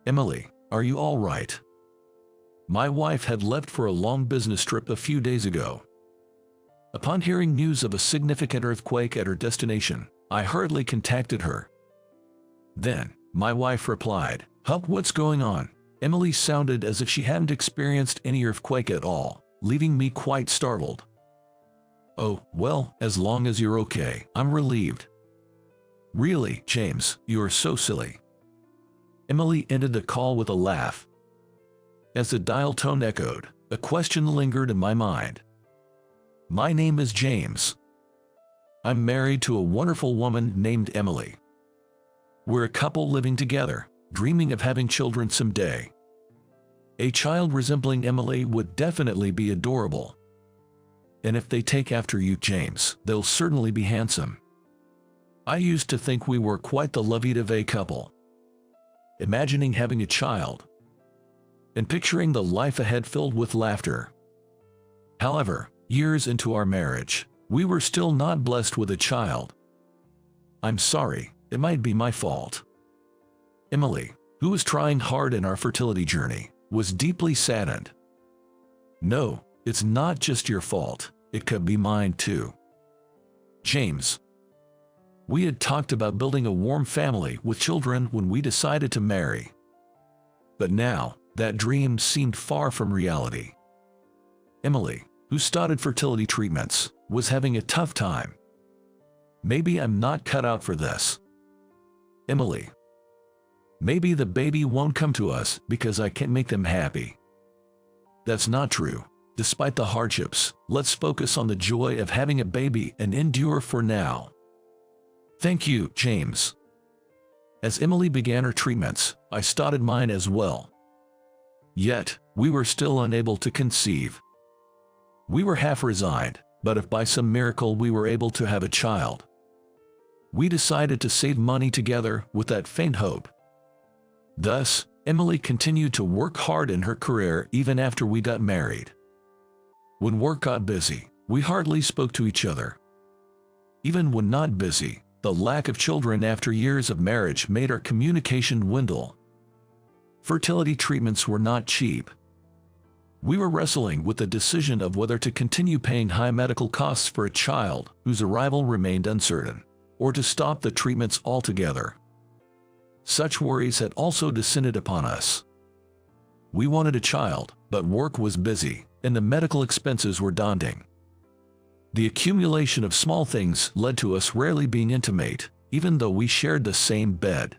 Emily, are you all right? My wife had left for a long business trip a few days ago. Upon hearing news of a significant earthquake at her destination, I hurriedly contacted her. Then, my wife replied, "Hup, what's going on?" Emily sounded as if she hadn't experienced any earthquake at all, leaving me quite startled. "Oh, well, as long as you're okay, I'm relieved." "Really, James, you are so silly." Emily ended the call with a laugh. As the dial tone echoed, a question lingered in my mind. "My name is James. I'm married to a wonderful woman named Emily. We're a couple living together, dreaming of having children someday. A child resembling Emily would definitely be adorable. And if they take after you, James, they'll certainly be handsome. I used to think we were quite the lovey-dovey couple. Imagining having a child and picturing the life ahead filled with laughter. However, years into our marriage, we were still not blessed with a child. I'm sorry, it might be my fault." Emily, who was trying hard in our fertility journey, was deeply saddened. "No, it's not just your fault, it could be mine too. James, we had talked about building a warm family with children when we decided to marry. But now, that dream seemed far from reality. Emily, who started fertility treatments, was having a tough time. Maybe I'm not cut out for this. Emily, maybe the baby won't come to us because I can't make them happy. That's not true. Despite the hardships, let's focus on the joy of having a baby and endure for now. Thank you, James." As Emily began her treatments, I started mine as well. Yet, we were still unable to conceive. We were half resigned, but if by some miracle we were able to have a child, we decided to save money together with that faint hope. Thus, Emily continued to work hard in her career even after we got married. When work got busy, we hardly spoke to each other. Even when not busy, the lack of children after years of marriage made our communication dwindle. Fertility treatments were not cheap. We were wrestling with the decision of whether to continue paying high medical costs for a child whose arrival remained uncertain, or to stop the treatments altogether. Such worries had also descended upon us. We wanted a child, but work was busy, and the medical expenses were daunting. The accumulation of small things led to us rarely being intimate, even though we shared the same bed.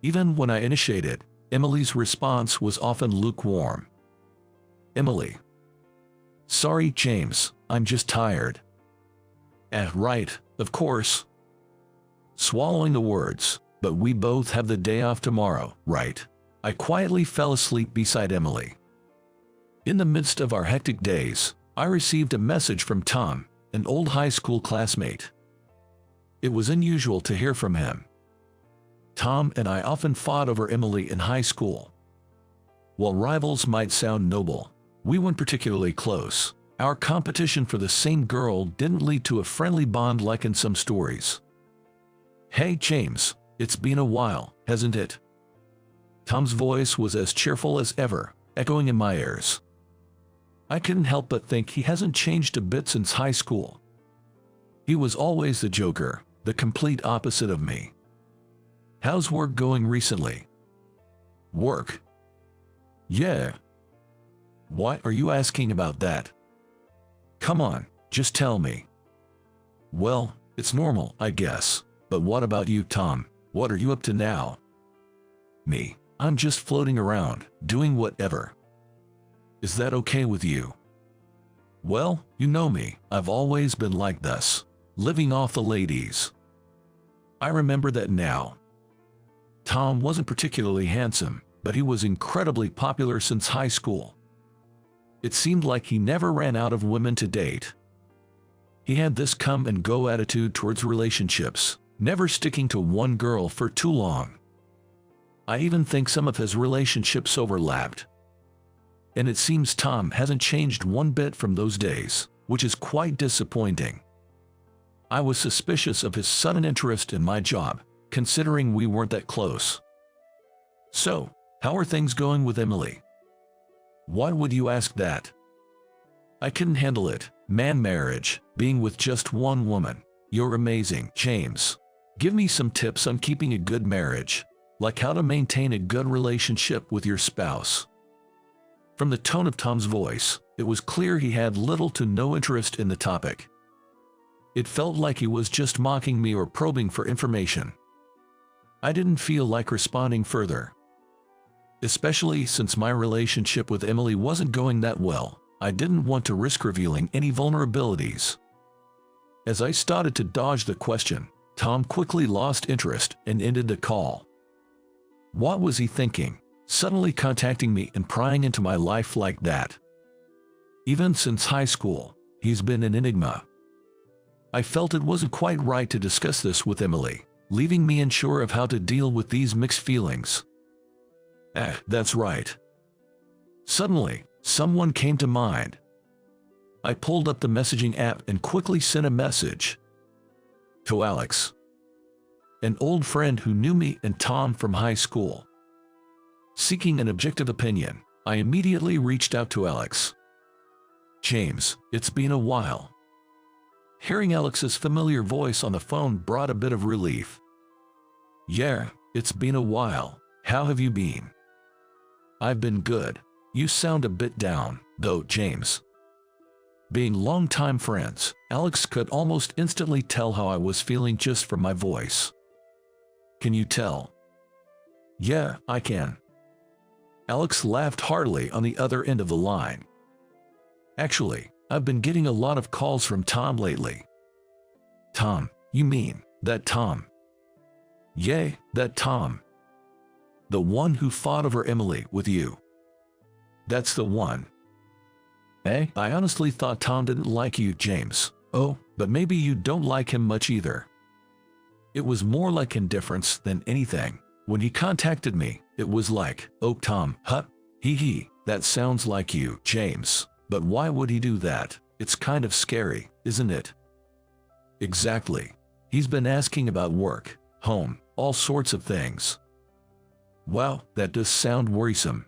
Even when I initiated, Emily's response was often lukewarm. Emily, "Sorry, James, I'm just tired." Right, of course. Swallowing the words, "But we both have the day off tomorrow, right?" I quietly fell asleep beside Emily. In the midst of our hectic days, I received a message from Tom, an old high school classmate. It was unusual to hear from him. Tom and I often fought over Emily in high school. While rivals might sound noble, we weren't particularly close. Our competition for the same girl didn't lead to a friendly bond like in some stories. "Hey James, it's been a while, hasn't it?" Tom's voice was as cheerful as ever, echoing in my ears. I couldn't help but think he hasn't changed a bit since high school. He was always the joker, the complete opposite of me. "How's work going recently?" "Work? Yeah. Why are you asking about that? Come on, just tell me." "Well, it's normal, I guess. But what about you, Tom? What are you up to now?" "Me? I'm just floating around, doing whatever." "Is that okay with you?" "Well, you know me, I've always been like this, living off the ladies." I remember that now. Tom wasn't particularly handsome, but he was incredibly popular since high school. It seemed like he never ran out of women to date. He had this come-and-go attitude towards relationships, never sticking to one girl for too long. I even think some of his relationships overlapped. And it seems Tom hasn't changed one bit from those days, which is quite disappointing. I was suspicious of his sudden interest in my job, considering we weren't that close. So, how are things going with Emily? Why would you ask that? I couldn't handle it. Man, marriage, being with just one woman. You're amazing, James. Give me some tips on keeping a good marriage, like how to maintain a good relationship with your spouse. From the tone of Tom's voice, it was clear he had little to no interest in the topic. It felt like he was just mocking me or probing for information. I didn't feel like responding further. Especially since my relationship with Emily wasn't going that well, I didn't want to risk revealing any vulnerabilities. As I started to dodge the question, Tom quickly lost interest and ended the call. What was he thinking, suddenly contacting me and prying into my life like that? Even since high school, he's been an enigma. I felt it wasn't quite right to discuss this with Emily, leaving me unsure of how to deal with these mixed feelings. That's right. Suddenly, someone came to mind. I pulled up the messaging app and quickly sent a message to Alex, an old friend who knew me and Tom from high school. Seeking an objective opinion, I immediately reached out to Alex. James, it's been a while. Hearing Alex's familiar voice on the phone brought a bit of relief. Yeah, it's been a while. How have you been? I've been good. You sound a bit down, though, James. Being longtime friends, Alex could almost instantly tell how I was feeling just from my voice. Can you tell? Yeah, I can. Alex laughed heartily on the other end of the line. Actually, I've been getting a lot of calls from Tom lately. Tom, you mean that Tom? Yay, that Tom. The one who fought over Emily with you. That's the one. I honestly thought Tom didn't like you, James. Oh, but maybe you don't like him much either. It was more like indifference than anything. When he contacted me, it was like, oh Tom, that sounds like you, James. But why would he do that? It's kind of scary, isn't it? Exactly. He's been asking about work, home, all sorts of things. Wow, that does sound worrisome.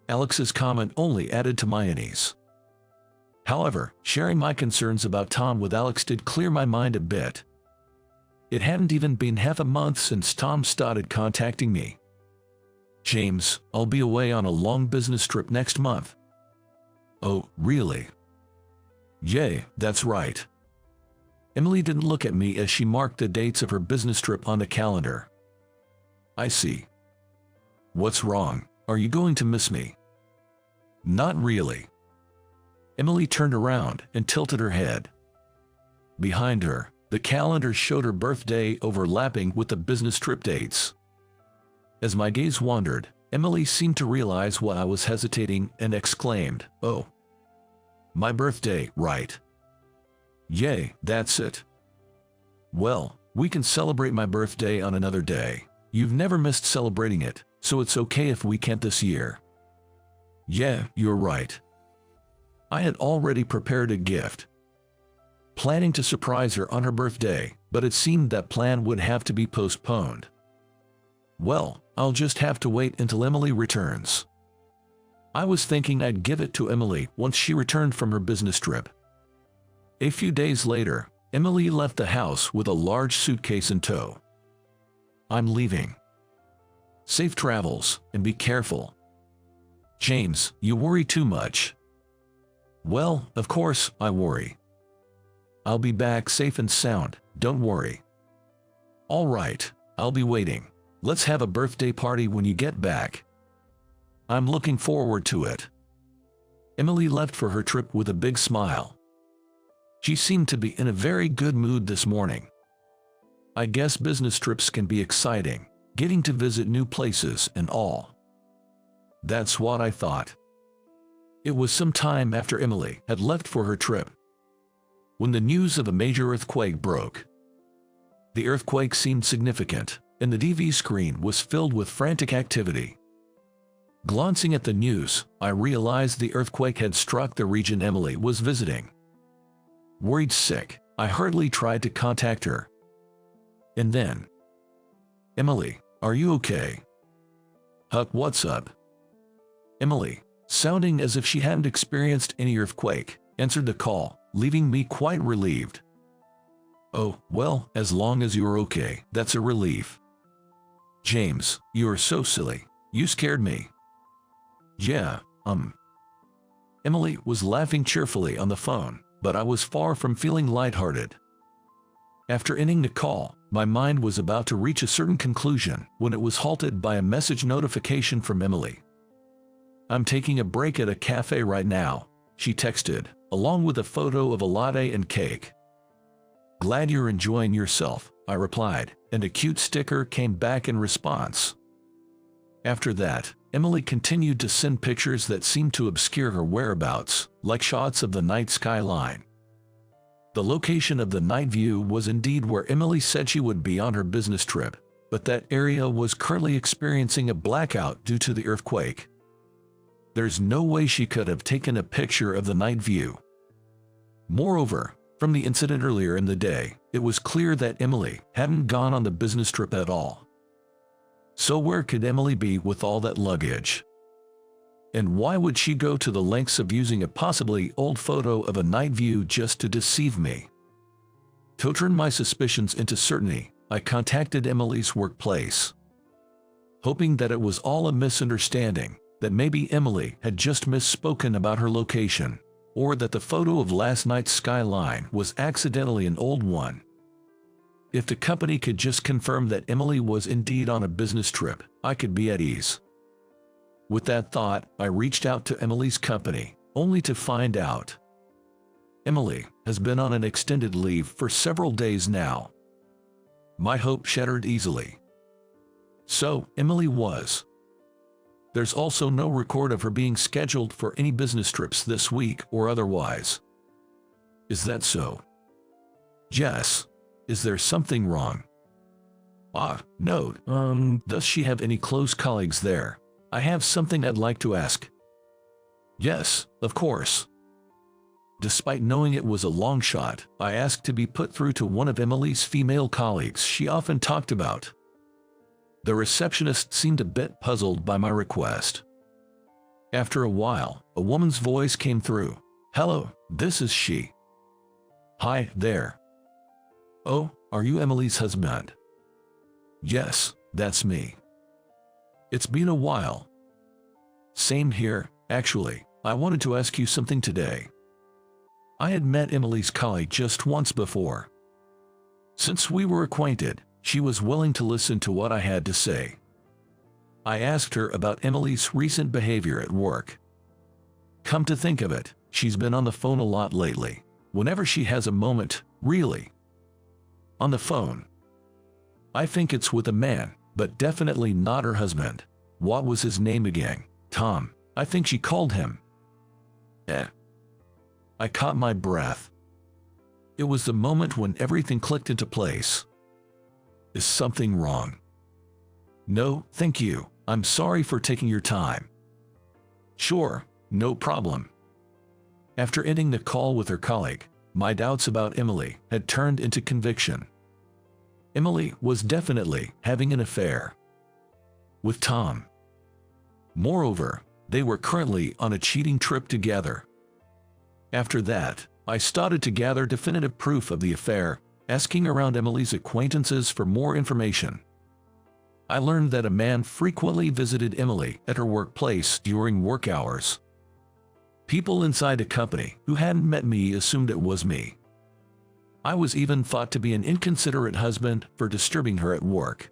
Alex's comment only added to my unease. However, sharing my concerns about Tom with Alex did clear my mind a bit. It hadn't even been half a month since Tom started contacting me. James, I'll be away on a long business trip next month. Oh, really? Yay, that's right. Emily didn't look at me as she marked the dates of her business trip on the calendar. I see. What's wrong? Are you going to miss me? Not really. Emily turned around and tilted her head. Behind her, the calendar showed her birthday overlapping with the business trip dates. As my gaze wandered, Emily seemed to realize why I was hesitating and exclaimed, oh. My birthday, right? Yay, that's it. Well, we can celebrate my birthday on another day. You've never missed celebrating it, so it's okay if we can't this year. Yeah, you're right. I had already prepared a gift, planning to surprise her on her birthday, but it seemed that plan would have to be postponed. Well, I'll just have to wait until Emily returns. I was thinking I'd give it to Emily once she returned from her business trip. A few days later, Emily left the house with a large suitcase in tow. I'm leaving. Safe travels, and be careful. James, you worry too much. Well, of course, I worry. I'll be back safe and sound, don't worry. All right, I'll be waiting. Let's have a birthday party when you get back. I'm looking forward to it. Emily left for her trip with a big smile. She seemed to be in a very good mood this morning. I guess business trips can be exciting, getting to visit new places and all. That's what I thought. It was some time after Emily had left for her trip when the news of a major earthquake broke. The earthquake seemed significant, and the TV screen was filled with frantic activity. Glancing at the news, I realized the earthquake had struck the region Emily was visiting. Worried sick, I hurriedly tried to contact her. And then, Emily, are you okay? Huck, what's up? Emily, sounding as if she hadn't experienced any earthquake, answered the call, leaving me quite relieved. Oh, well, as long as you're okay, that's a relief. James, you are so silly. You scared me. Yeah, Emily was laughing cheerfully on the phone, but I was far from feeling lighthearted. After ending the call, my mind was about to reach a certain conclusion when it was halted by a message notification from Emily. I'm taking a break at a cafe right now, she texted, along with a photo of a latte and cake. Glad you're enjoying yourself, I replied, and a cute sticker came back in response. After that, Emily continued to send pictures that seemed to obscure her whereabouts, like shots of the night skyline. The location of the night view was indeed where Emily said she would be on her business trip, but that area was currently experiencing a blackout due to the earthquake. There's no way she could have taken a picture of the night view. Moreover, from the incident earlier in the day, it was clear that Emily hadn't gone on the business trip at all. So where could Emily be with all that luggage? And why would she go to the lengths of using a possibly old photo of a night view just to deceive me? To turn my suspicions into certainty, I contacted Emily's workplace, hoping that it was all a misunderstanding, that maybe Emily had just misspoken about her location, or that the photo of last night's skyline was accidentally an old one. If the company could just confirm that Emily was indeed on a business trip, I could be at ease. With that thought, I reached out to Emily's company, only to find out Emily has been on an extended leave for several days now. My hope shattered easily. So, Emily was. There's also no record of her being scheduled for any business trips this week or otherwise. Is that so? Yes. Is there something wrong? No. Does she have any close colleagues there? I have something I'd like to ask. Yes, of course. Despite knowing it was a long shot, I asked to be put through to one of Emily's female colleagues she often talked about. The receptionist seemed a bit puzzled by my request. After a while, a woman's voice came through. Hello, this is she. Hi there. Oh, are you Emily's husband? Yes, that's me. It's been a while. Same here, actually. I wanted to ask you something today. I had met Emily's colleague just once before. Since we were acquainted, she was willing to listen to what I had to say. I asked her about Emily's recent behavior at work. Come to think of it, she's been on the phone a lot lately. Whenever she has a moment, really. On the phone. I think it's with a man, but definitely not her husband. What was his name again? Tom. I think she called him. I caught my breath. It was the moment when everything clicked into place. Is something wrong? No, thank you. I'm sorry for taking your time. Sure, no problem. After ending the call with her colleague, my doubts about Emily had turned into conviction. Emily was definitely having an affair with Tom. Moreover, they were currently on a cheating trip together. After that, I started to gather definitive proof of the affair, asking around Emily's acquaintances for more information. I learned that a man frequently visited Emily at her workplace during work hours. People inside the company who hadn't met me assumed it was me. I was even thought to be an inconsiderate husband for disturbing her at work.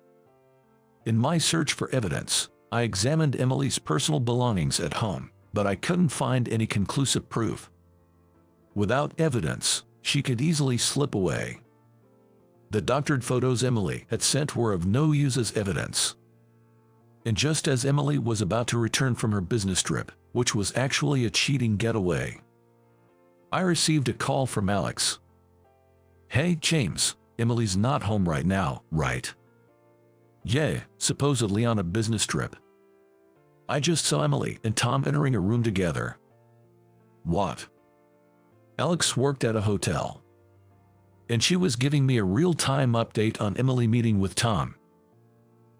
In my search for evidence, I examined Emily's personal belongings at home, but I couldn't find any conclusive proof. Without evidence, she could easily slip away. The doctored photos Emily had sent were of no use as evidence. And just as Emily was about to return from her business trip, which was actually a cheating getaway, I received a call from Alex. Hey, James, Emily's not home right now, right? Yeah, supposedly on a business trip. I just saw Emily and Tom entering a room together. What? Alex worked at a hotel, and she was giving me a real-time update on Emily meeting with Tom.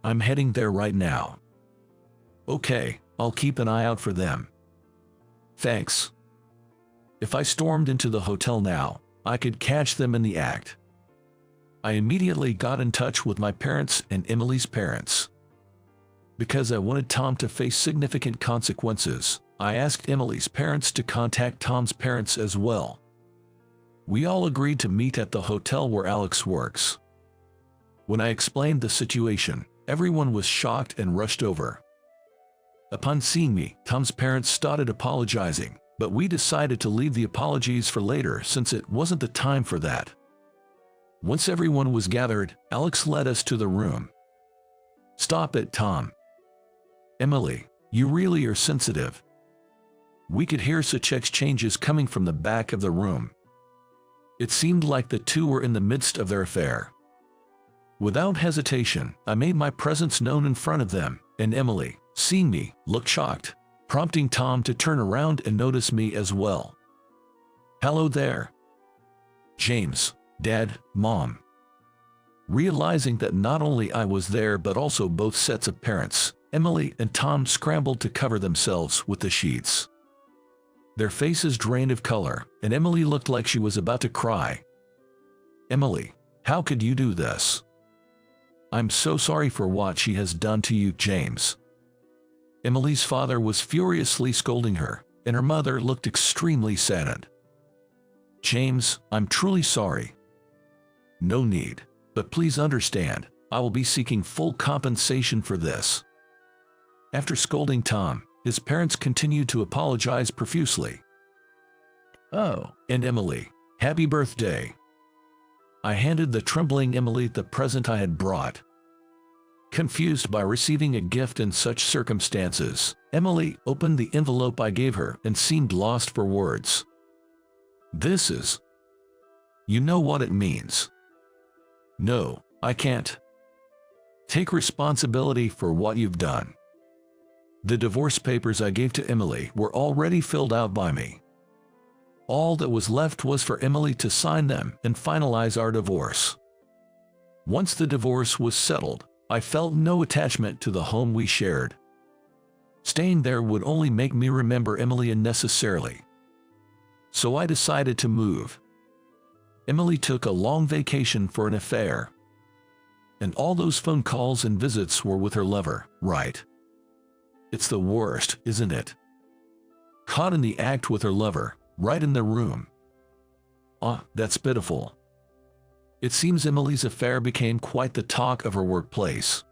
I'm heading there right now. Okay, I'll keep an eye out for them. Thanks. If I stormed into the hotel now, I could catch them in the act. I immediately got in touch with my parents and Emily's parents. Because I wanted Tom to face significant consequences, I asked Emily's parents to contact Tom's parents as well. We all agreed to meet at the hotel where Alex works. When I explained the situation, everyone was shocked and rushed over. Upon seeing me, Tom's parents started apologizing, but we decided to leave the apologies for later since it wasn't the time for that. Once everyone was gathered, Alex led us to the room. Stop it, Tom. Emily, you really are sensitive. We could hear such exchanges coming from the back of the room. It seemed like the two were in the midst of their affair. Without hesitation, I made my presence known in front of them, and Emily, seeing me, looked shocked, prompting Tom to turn around and notice me as well. Hello there. James, Dad, Mom. Realizing that not only I was there but also both sets of parents, Emily and Tom scrambled to cover themselves with the sheets. Their faces drained of color, and Emily looked like she was about to cry. Emily, how could you do this? I'm so sorry for what she has done to you, James. Emily's father was furiously scolding her, and her mother looked extremely saddened. James, I'm truly sorry. No need, but please understand, I will be seeking full compensation for this. After scolding Tom, his parents continued to apologize profusely. Oh, and Emily, happy birthday. I handed the trembling Emily the present I had brought. Confused by receiving a gift in such circumstances, Emily opened the envelope I gave her and seemed lost for words. This is... You know what it means. No, I can't. Take responsibility for what you've done. The divorce papers I gave to Emily were already filled out by me. All that was left was for Emily to sign them and finalize our divorce. Once the divorce was settled, I felt no attachment to the home we shared. Staying there would only make me remember Emily unnecessarily. So I decided to move. Emily took a long vacation for an affair. And all those phone calls and visits were with her lover, right? It's the worst, isn't it? Caught in the act with her lover, right in the room. That's pitiful. It seems Emily's affair became quite the talk of her workplace.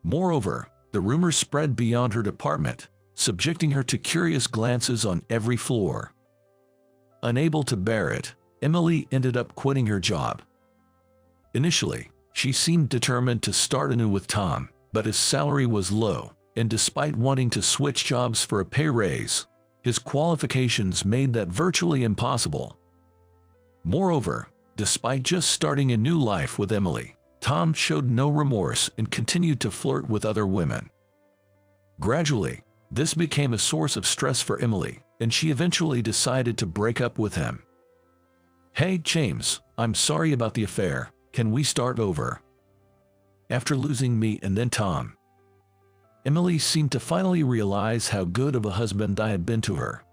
Moreover, the rumors spread beyond her department, subjecting her to curious glances on every floor. Unable to bear it, Emily ended up quitting her job. Initially, she seemed determined to start anew with Tom, but his salary was low, and despite wanting to switch jobs for a pay raise, his qualifications made that virtually impossible. Moreover, despite just starting a new life with Emily, Tom showed no remorse and continued to flirt with other women. Gradually, this became a source of stress for Emily, and she eventually decided to break up with him. Hey James, I'm sorry about the affair, can we start over? After losing me and then Tom, Emily seemed to finally realize how good of a husband I had been to her.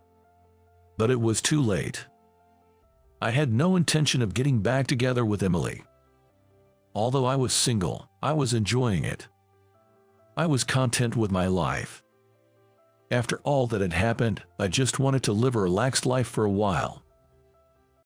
But it was too late. I had no intention of getting back together with Emily. Although I was single, I was enjoying it. I was content with my life. After all that had happened, I just wanted to live a relaxed life for a while.